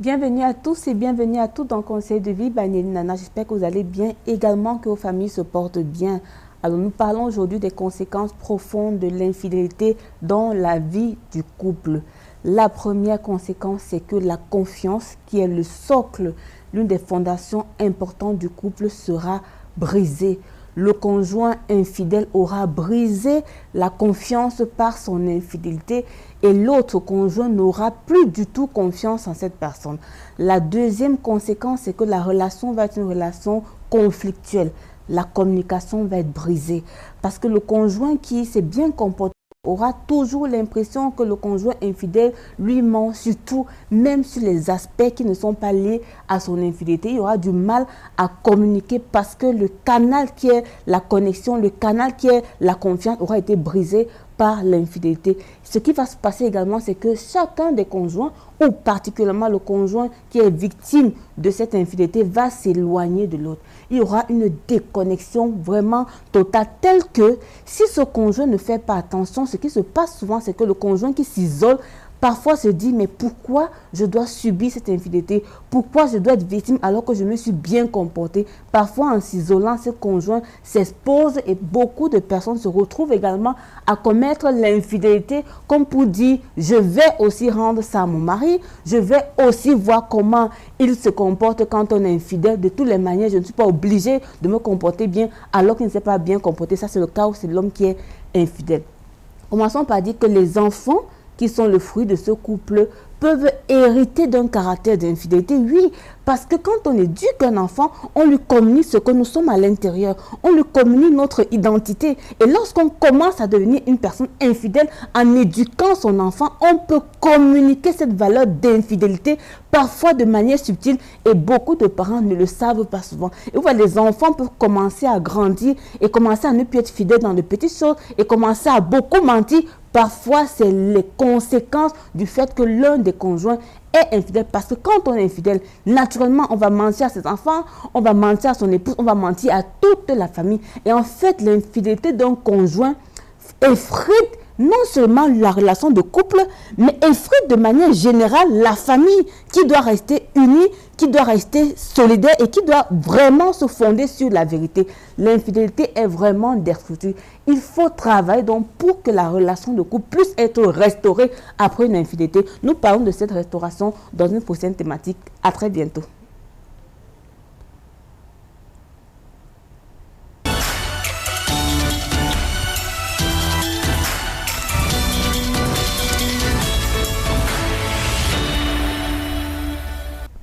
Bienvenue à tous et bienvenue à tous dans le Conseil de vie Banyeli Nana. J'espère que vous allez bien, également que vos familles se portent bien. Alors nous parlons aujourd'hui des conséquences profondes de l'infidélité dans la vie du couple. La première conséquence, c'est que la confiance, qui est le socle, l'une des fondations importantes du couple, sera brisée. Le conjoint infidèle aura brisé la confiance par son infidélité et l'autre conjoint n'aura plus du tout confiance en cette personne. La deuxième conséquence, c'est que la relation va être une relation conflictuelle. La communication va être brisée parce que le conjoint qui s'est bien comporté aura toujours l'impression que le conjoint infidèle lui ment, surtout même sur les aspects qui ne sont pas liés à son infidélité. Il aura du mal à communiquer parce que le canal qui est la connexion, le canal qui est la confiance aura été brisé par l'infidélité. Ce qui va se passer également, c'est que chacun des conjoints, ou particulièrement le conjoint qui est victime de cette infidélité, va s'éloigner de l'autre. Il y aura une déconnexion vraiment totale, telle que si ce conjoint ne fait pas attention, ce qui se passe souvent, c'est que le conjoint qui s'isole parfois se dit, mais pourquoi je dois subir cette infidélité? Pourquoi je dois être victime alors que je me suis bien comporté? Parfois, en s'isolant, ce conjoint s'expose et beaucoup de personnes se retrouvent également à commettre l'infidélité comme pour dire, je vais aussi rendre ça à mon mari, je vais aussi voir comment il se comporte quand on est infidèle. De toutes les manières, je ne suis pas obligée de me comporter bien alors qu'il ne s'est pas bien comporté. Ça, c'est le cas où c'est l'homme qui est infidèle. Commençons par dire que les enfants qui sont le fruit de ce couple peuvent hériter d'un caractère d'infidélité. Oui, parce que quand on éduque un enfant, on lui communique ce que nous sommes à l'intérieur. On lui communique notre identité. Et lorsqu'on commence à devenir une personne infidèle, en éduquant son enfant, on peut communiquer cette valeur d'infidélité, parfois de manière subtile, et beaucoup de parents ne le savent pas souvent. Et vous voyez, les enfants peuvent commencer à grandir et commencer à ne plus être fidèles dans de petites choses et commencer à beaucoup mentir. Parfois, c'est les conséquences du fait que l'un des conjoints est infidèle. Parce que quand on est infidèle, naturellement, on va mentir à ses enfants, on va mentir à son épouse, on va mentir à toute la famille. Et en fait, l'infidélité d'un conjoint effrite non seulement la relation de couple, mais effrite de manière générale la famille qui doit rester unie, qui doit rester solidaire et qui doit vraiment se fonder sur la vérité. L'infidélité est vraiment destructrice. Il faut travailler donc pour que la relation de couple puisse être restaurée après une infidélité. Nous parlons de cette restauration dans une prochaine thématique. À très bientôt.